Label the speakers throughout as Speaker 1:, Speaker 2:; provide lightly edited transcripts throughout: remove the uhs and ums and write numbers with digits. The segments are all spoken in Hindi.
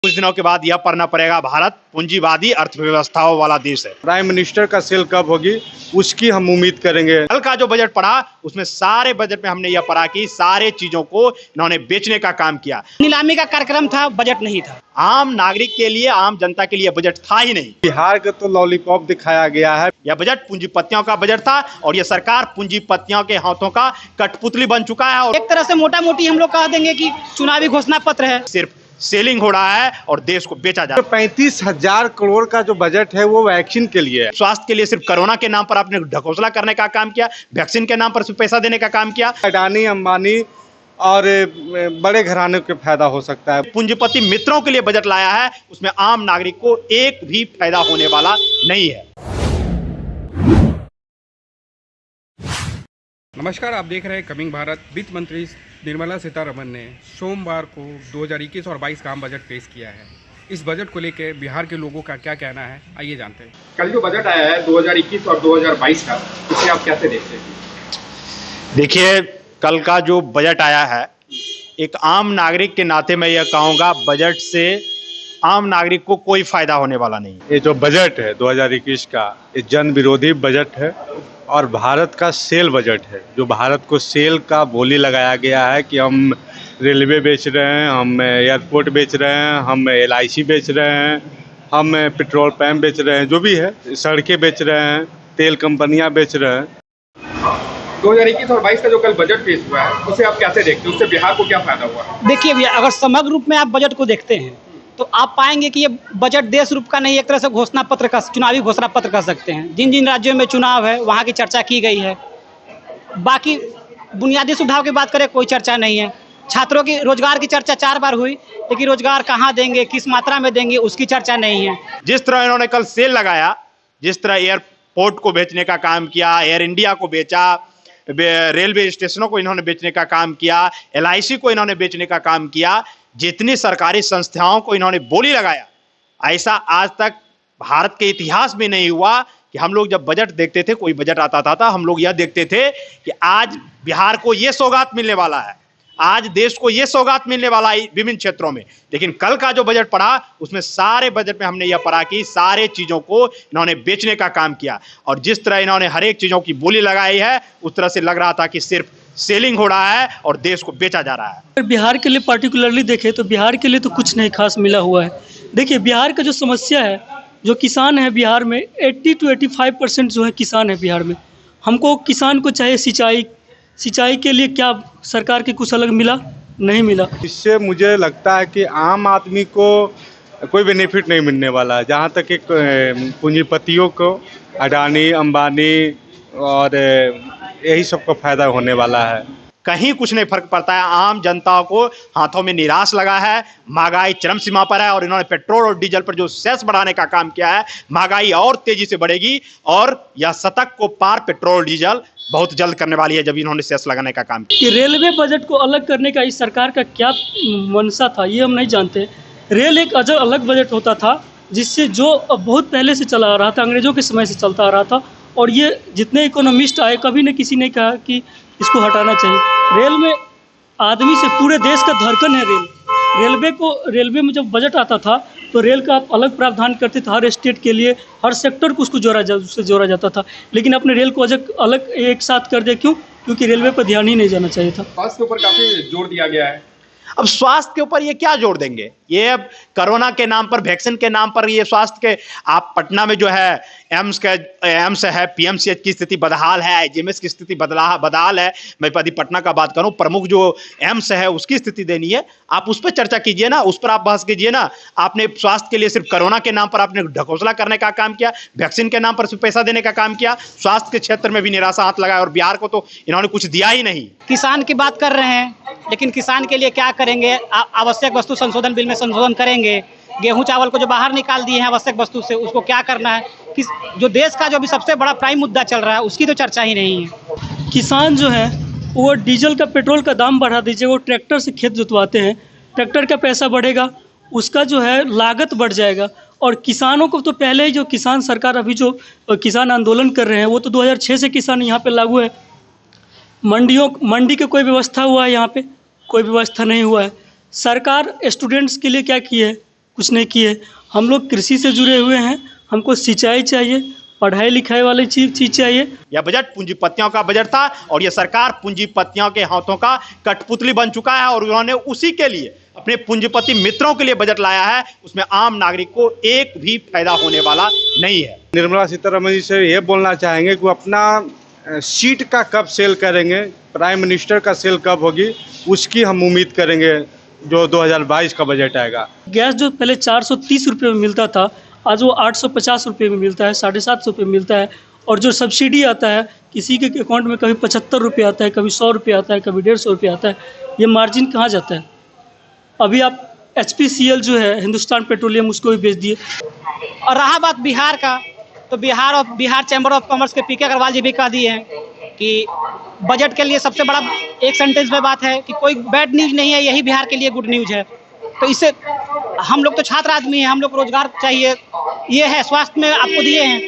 Speaker 1: कुछ दिनों के बाद यह पढ़ना पड़ेगा, भारत पूंजीवादी अर्थव्यवस्थाओं वाला देश है।
Speaker 2: प्राइम मिनिस्टर का सेल कब होगी उसकी हम उम्मीद करेंगे।
Speaker 1: कल का जो बजट पढ़ा उसमें सारे बजट में हमने यह पढ़ा कि सारे चीजों को इन्होंने बेचने का काम किया।
Speaker 3: नीलामी का कार्यक्रम था, बजट नहीं था।
Speaker 1: आम नागरिक के लिए, आम जनता के लिए बजट था ही नहीं।
Speaker 2: बिहार का तो लॉलीपॉप दिखाया गया है।
Speaker 1: यह बजट पूंजीपतियों का बजट था और यह सरकार पूंजीपतियों के हाथों का कठपुतली बन चुका है। और
Speaker 3: एक तरह से मोटा मोटी हम लोग कह देंगे कि चुनावी घोषणा पत्र है।
Speaker 1: सिर्फ सेलिंग हो रहा है और देश को बेचा जा रहा है।
Speaker 2: 35,000 करोड़ का जो बजट है वो वैक्सीन के लिए है।
Speaker 1: स्वास्थ्य के लिए सिर्फ कोरोना के नाम पर आपने ढकोसला करने का काम किया, वैक्सीन के नाम पर सिर्फ पैसा देने का काम किया।
Speaker 2: अडानी, अंबानी और बड़े घराने के फायदा हो सकता है।
Speaker 1: पूंजीपति मित्रों के लिए बजट लाया है, उसमें आम नागरिक को एक भी फायदा होने वाला नहीं है।
Speaker 4: नमस्कार, आप देख रहे हैं कमिंग भारत। वित्त मंत्री निर्मला सीतारमण ने सोमवार को 2021 और 22 का आम बजट पेश किया है। इस बजट को लेकर बिहार के लोगों का क्या कहना है, आइए जानते हैं।
Speaker 5: कल जो बजट आया है 2021 और 2022 का, उसे आप कैसे देखते हैं?
Speaker 1: देखिए, कल का जो बजट आया है, एक आम नागरिक के नाते मैं यह कहूँगा, बजट से आम नागरिक को कोई फायदा होने वाला नहीं।
Speaker 2: ये जो बजट है 2021 का, ये जन विरोधी बजट है और भारत का सेल बजट है। जो भारत को सेल का बोली लगाया गया है कि हम रेलवे बेच रहे हैं, हम एयरपोर्ट बेच रहे हैं, हम LIC बेच रहे हैं, हम पेट्रोल पंप बेच रहे हैं, जो भी है, सड़कें बेच रहे हैं, तेल कंपनियां बेच रहे हैं।
Speaker 5: 2021 और 22 का जो कल बजट पेश हुआ है, उसे आप कैसे देखते हैं? उससे बिहार को क्या फायदा हुआ?
Speaker 3: देखिए भैया, अगर समग्र रूप में आप बजट को देखते हैं तो आप पाएंगे कि ये बजट देश रूप का नहीं, एक तरह से घोषणा पत्र का, चुनावी घोषणा पत्र कह सकते हैं। जिन जिन राज्यों में चुनाव है वहाँ की चर्चा की गई है। बाकी बुनियादी सुविधाओं की बात करें, कोई चर्चा नहीं है। छात्रों की रोजगार की चर्चा 4 बार हुई, लेकिन रोजगार कहाँ देंगे, किस मात्रा में देंगे, उसकी चर्चा नहीं है।
Speaker 1: जिस तरह इन्होंने कल सेल लगाया, जिस तरह एयरपोर्ट को बेचने का काम किया, एयर इंडिया को बेचा, रेलवे स्टेशनों को इन्होंने बेचने का काम किया, LIC को इन्होंने बेचने का काम किया, जितनी सरकारी संस्थाओं को इन्होंने बोली लगाया, ऐसा आज तक भारत के इतिहास में नहीं हुआ कि हम लोग जब बजट देखते थे, कोई बजट आता था, हम लोग यह देखते थे कि आज बिहार को यह सौगात मिलने वाला है, आज देश को यह सौगात मिलने वाला है विभिन्न क्षेत्रों में। लेकिन कल का जो बजट पढ़ा उसमें सारे बजट में हमने यह पढ़ा कि सारे चीजों को इन्होंने बेचने का काम किया और जिस तरह इन्होंने हर एक चीजों की बोली लगाई है, उस तरह से लग रहा था कि सिर्फ सेलिंग हो रहा है और देश को बेचा जा रहा है।
Speaker 6: अगर बिहार के लिए पार्टिकुलरली देखें तो बिहार के लिए तो कुछ नहीं खास मिला हुआ है। देखिए, बिहार का जो समस्या है, जो किसान है बिहार में 80 to 85% जो है किसान है बिहार में। हमको किसान को चाहे सिंचाई के लिए क्या सरकार के कुछ अलग मिला? नहीं मिला।
Speaker 2: इससे मुझे लगता है कि आम आदमी को कोई बेनिफिट नहीं मिलने वाला है। जहाँ तक एक पूंजीपतियों को, अडानी, अंबानी और यही सबको फायदा होने वाला है।
Speaker 1: कहीं कुछ नहीं फर्क पड़ता है। आम जनता को हाथों में निराश लगा है, महंगाई चरम सीमा पर है और इन्होंने पेट्रोल और डीजल पर जो सेस बढ़ाने का काम किया है, महंगाई और तेजी से बढ़ेगी और यह शतक को पार पेट्रोल डीजल बहुत जल्द करने वाली है जब इन्होंने सेस लगाने का काम किया।
Speaker 6: रेलवे बजट को अलग करने का इस सरकार का क्या मंशा था, ये हम नहीं जानते। रेल एक अलग बजट होता था जिससे जो बहुत पहले से चला आ रहा था, अंग्रेजों के समय से चलता आ रहा था और ये जितने इकोनॉमिस्ट आए, कभी न किसी ने कहा कि इसको हटाना चाहिए। रेल में आदमी से पूरे देश का धड़कन है रेल। रेलवे में जब बजट आता था तो रेल का आप अलग प्रावधान करते थे, हर स्टेट के लिए, हर सेक्टर को उसको जोड़ा जाता था। लेकिन अपने रेल को अलग एक साथ कर दिया। क्यों? क्योंकि रेलवे पर ध्यान ही नहीं जाना चाहिए था।
Speaker 5: स्वास्थ्य के ऊपर काफी जोर दिया गया है।
Speaker 1: अब स्वास्थ्य के ऊपर ये क्या जोर देंगे? ये अब कोरोना के नाम पर, वैक्सीन के नाम पर ये स्वास्थ्य के, आप पटना में जो है एम्स है, PMCH की स्थिति बदहाल है, IGMS की स्थिति बदहाल है। मैं यदि पटना का बात करूं, प्रमुख जो एम्स है उसकी स्थिति देनी है, आप उस पर चर्चा कीजिए ना, उस पर आप बहस कीजिए ना। आपने स्वास्थ्य के लिए सिर्फ कोरोना के नाम पर आपने ढकोसला करने का काम किया, वैक्सीन के नाम पर सिर्फ पैसा देने का काम किया, स्वास्थ्य के क्षेत्र में भी निराशा हाथ लगाया और बिहार को तो इन्होंने कुछ दिया ही नहीं।
Speaker 3: किसान की बात कर रहे हैं, लेकिन किसान के लिए क्या करेंगे? आवश्यक वस्तु संशोधन बिल में संशोधन करेंगे। गेहूं चावल को जो बाहर निकाल दिए हैं आवश्यक वस्तु से, उसको क्या करना है? जो देश का जो अभी सबसे बड़ा प्राइम मुद्दा चल रहा है, उसकी तो चर्चा ही नहीं है।
Speaker 6: किसान जो है वो डीजल का, पेट्रोल का दाम बढ़ा दीजिए, वो ट्रैक्टर से खेत जोतवाते हैं, ट्रैक्टर का पैसा बढ़ेगा, उसका जो है लागत बढ़ जाएगा। और किसानों को तो पहले ही जो किसान सरकार अभी जो किसान आंदोलन कर रहे हैं, वो तो 2006 से किसान यहाँ पे लागू है। मंडी की कोई व्यवस्था हुआ है? यहाँ पे कोई व्यवस्था नहीं हुआ है। सरकार स्टूडेंट्स के लिए क्या की है? कुछ नहीं किए। हम लोग कृषि से जुड़े हुए हैं, हमको सिंचाई चाहिए, पढ़ाई लिखाई वाली चीज़ चाहिए।
Speaker 1: यह बजट पूंजीपतियों का बजट था और यह सरकार पूंजीपतियों के हाथों का कठपुतली बन चुका है और उन्होंने उसी के लिए अपने पूंजीपति मित्रों के लिए बजट लाया है। उसमें आम नागरिक को एक भी फायदा होने वाला नहीं है।
Speaker 2: निर्मला सीतारमण जी से ये बोलना चाहेंगे कि वो अपना सीट का कब सेल करेंगे, प्राइम मिनिस्टर का सेल कब होगी, उसकी हम उम्मीद करेंगे जो 2022 का बजट आएगा।
Speaker 6: गैस जो पहले 430 रुपये में मिलता था, आज वो 850 रुपये में मिलता है, 750 रुपये में मिलता है। और जो सब्सिडी आता है किसी के अकाउंट में कभी 75 रुपये आता है, कभी 100 रुपये आता है, कभी 150 रुपये आता है। ये मार्जिन कहाँ जाता है? अभी आप HPCL जो है हिंदुस्तान पेट्रोलियम, उसको भी बेच दिए।
Speaker 3: और रहा बात बिहार का, तो बिहार चैम्बर ऑफ कॉमर्स के PK अग्रवाल जी भी कह दिए हैं कि बजट के लिए सबसे बड़ा एक सेंटेंस में बात है कि कोई बैड न्यूज़ नहीं है, यही बिहार के लिए गुड न्यूज़ है। तो इससे हम लोग तो छात्र आदमी हैं, हम लोग को रोजगार चाहिए। ये है स्वास्थ्य में आपको दिए हैं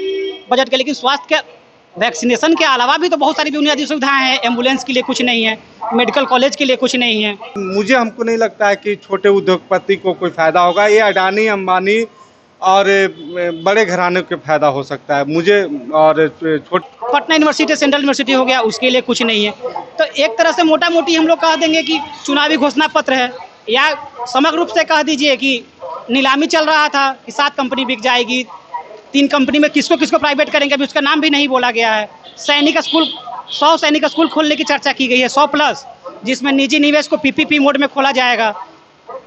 Speaker 3: बजट के, लेकिन स्वास्थ्य के वैक्सीनेशन के अलावा भी तो बहुत सारी बुनियादी सुविधाएं हैं। एम्बुलेंस के लिए कुछ नहीं है, मेडिकल कॉलेज के लिए कुछ नहीं है।
Speaker 2: हमको नहीं लगता है कि छोटे उद्योगपति को कोई फायदा होगा। ये अडानी अंबानी और बड़े घराने के फायदा हो सकता है मुझे। और
Speaker 3: पटना यूनिवर्सिटी सेंट्रल यूनिवर्सिटी हो गया, उसके लिए कुछ नहीं है। तो एक तरह से मोटा मोटी हम लोग कह देंगे कि चुनावी घोषणा पत्र है, या समग्र रूप से कह दीजिए कि नीलामी चल रहा था कि 7 कंपनी बिक जाएगी, 3 कंपनी में किसको किसको प्राइवेट करेंगे, अभी उसका नाम भी नहीं बोला गया है। सैनिक स्कूल 100 सैनिक स्कूल खोलने की चर्चा की गई है, 100 प्लस, जिसमें निजी निवेश को PPP मोड में खोला जाएगा।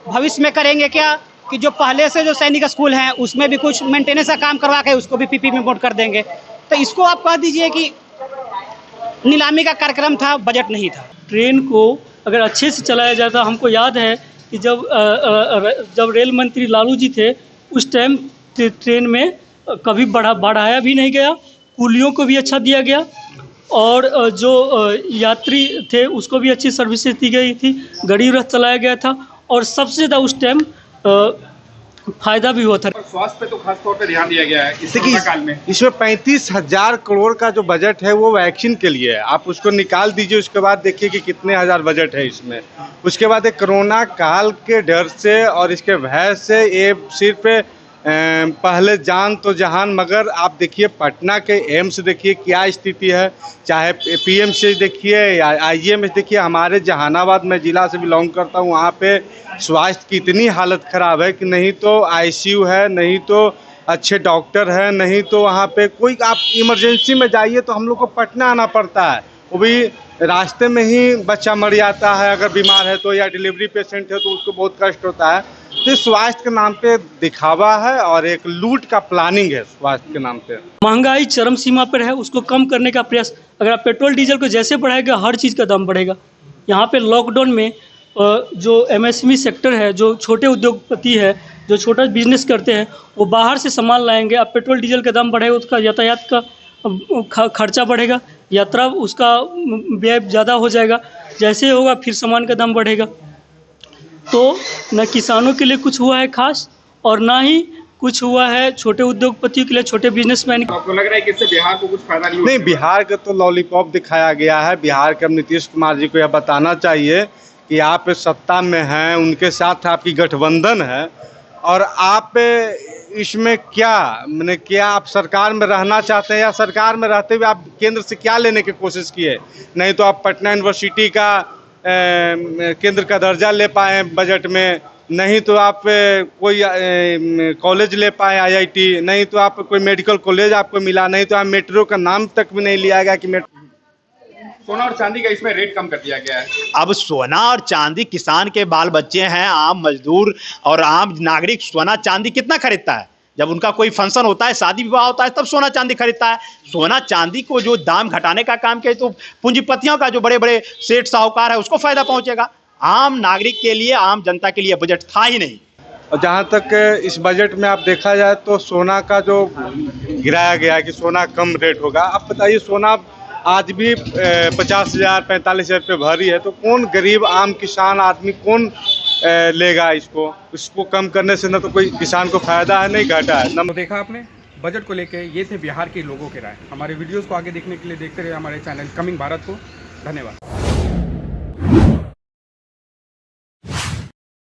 Speaker 3: भविष्य में करेंगे क्या कि जो पहले से जो सैनिक स्कूल हैं उसमें भी कुछ मेंटेनेंस का काम करवा के उसको भी PPP मोड कर देंगे। तो इसको आप कह दीजिए कि नीलामी का कार्यक्रम था, बजट नहीं था।
Speaker 6: ट्रेन को अगर अच्छे से चलाया जाता, हमको याद है कि जब रेल मंत्री लालू जी थे उस टाइम ट्रेन में कभी बढ़ाया भी नहीं गया, कुलियों को भी अच्छा दिया गया और जो यात्री थे उसको भी अच्छी सर्विसेज दी गई थी, गरीब रथ चलाया गया था और सबसे ज़्यादा उस टाइम फायदा भी हुआ था।
Speaker 5: स्वास्थ्य पे तो खास तौर पे ध्यान दिया गया है इस कोरोना काल में।
Speaker 2: इसमें 35,000 करोड़ का जो बजट है वो वैक्सीन के लिए है। आप उसको निकाल दीजिए, उसके बाद देखिए कि कितने हजार बजट है इसमें। उसके बाद कोरोना काल के डर से और इसके भय से ये सिर्फ पहले जान तो जहान, मगर आप देखिए पटना के एम्स देखिए क्या स्थिति है, चाहे PMC देखिए या IMS देखिए। हमारे जहानाबाद में ज़िला से बिलोंग करता हूँ, वहाँ पे स्वास्थ्य की इतनी हालत ख़राब है कि नहीं तो ICU है, नहीं तो अच्छे डॉक्टर है, नहीं तो वहाँ पे कोई, आप इमरजेंसी में जाइए तो हम लोग को पटना आना पड़ता है, वो भी रास्ते में ही बच्चा मर जाता है अगर बीमार है तो, या डिलीवरी पेशेंट है तो उसको बहुत कष्ट होता है। तो स्वास्थ्य के नाम पे दिखावा है और एक लूट का प्लानिंग है स्वास्थ्य के नाम पे।
Speaker 6: महंगाई चरम सीमा पर है, उसको कम करने का प्रयास। अगर आप पेट्रोल डीजल को जैसे बढ़ाएगा हर चीज़ का दाम बढ़ेगा। यहाँ पे लॉकडाउन में जो MSME सेक्टर है, जो छोटे उद्योगपति है, जो छोटा बिजनेस करते हैं, वो बाहर से सामान लाएंगे। अब पेट्रोल डीजल का दाम बढ़ेगा, उसका यातायात का खर्चा बढ़ेगा, यात्रा उसका व्यय ज़्यादा हो जाएगा। जैसे होगा फिर सामान का दाम बढ़ेगा। तो न किसानों के लिए कुछ हुआ है खास और ना ही कुछ हुआ है छोटे उद्योगपतियों के लिए, छोटे बिजनेसमैन।
Speaker 5: आपको लग रहा है कि इससे बिहार को कुछ फायदा
Speaker 2: नहीं, बिहार का तो लॉलीपॉप दिखाया गया है। बिहार के नीतीश कुमार जी को यह बताना चाहिए कि आप सत्ता में हैं, उनके साथ आपकी गठबंधन है और आप इसमें क्या आप सरकार में रहना चाहते हैं, या सरकार में रहते हुए आप केंद्र से क्या लेने की कोशिश किए? नहीं तो आप पटना यूनिवर्सिटी का केंद्र का दर्जा ले पाए बजट में, नहीं तो आप कोई कॉलेज ले पाए IIT, नहीं तो आप कोई मेडिकल कॉलेज आपको मिला, नहीं तो आप मेट्रो का नाम तक भी नहीं लिया गया कि
Speaker 5: सोना और चांदी का इसमें रेट कम कर दिया गया है।
Speaker 1: अब सोना और चांदी किसान के बाल बच्चे हैं, आम मजदूर और आम नागरिक सोना चांदी कितना खरीदता है? जब उनका कोई फंक्शन होता है, शादी विवाह होता है, तब सोना चांदी खरीदता है। सोना चांदी को जो दाम घटाने का काम किया तो पूंजीपतियों का जो बड़े बड़े सेठ साहूकार है उसको फायदा पहुंचेगा। आम नागरिक के लिए, आम जनता के लिए बजट था ही नहीं।
Speaker 2: और जहाँ तक इस बजट में आप देखा जाए तो सोना का जो गिराया गया कि सोना कम रेट होगा, आप बताइए सोना आज भी 50,000 45,000 रुपये भरी है, तो कौन गरीब आम किसान आदमी कौन लेगा इसको कम करने से? ना तो कोई किसान को फायदा है, नहीं घाटा है।
Speaker 4: तो देखा आपने बजट को लेके, ये थे बिहार के लोगों के राय। हमारे वीडियोस को आगे देखने के लिए देखते रहिए हमारे चैनल कमिंग भारत को। धन्यवाद।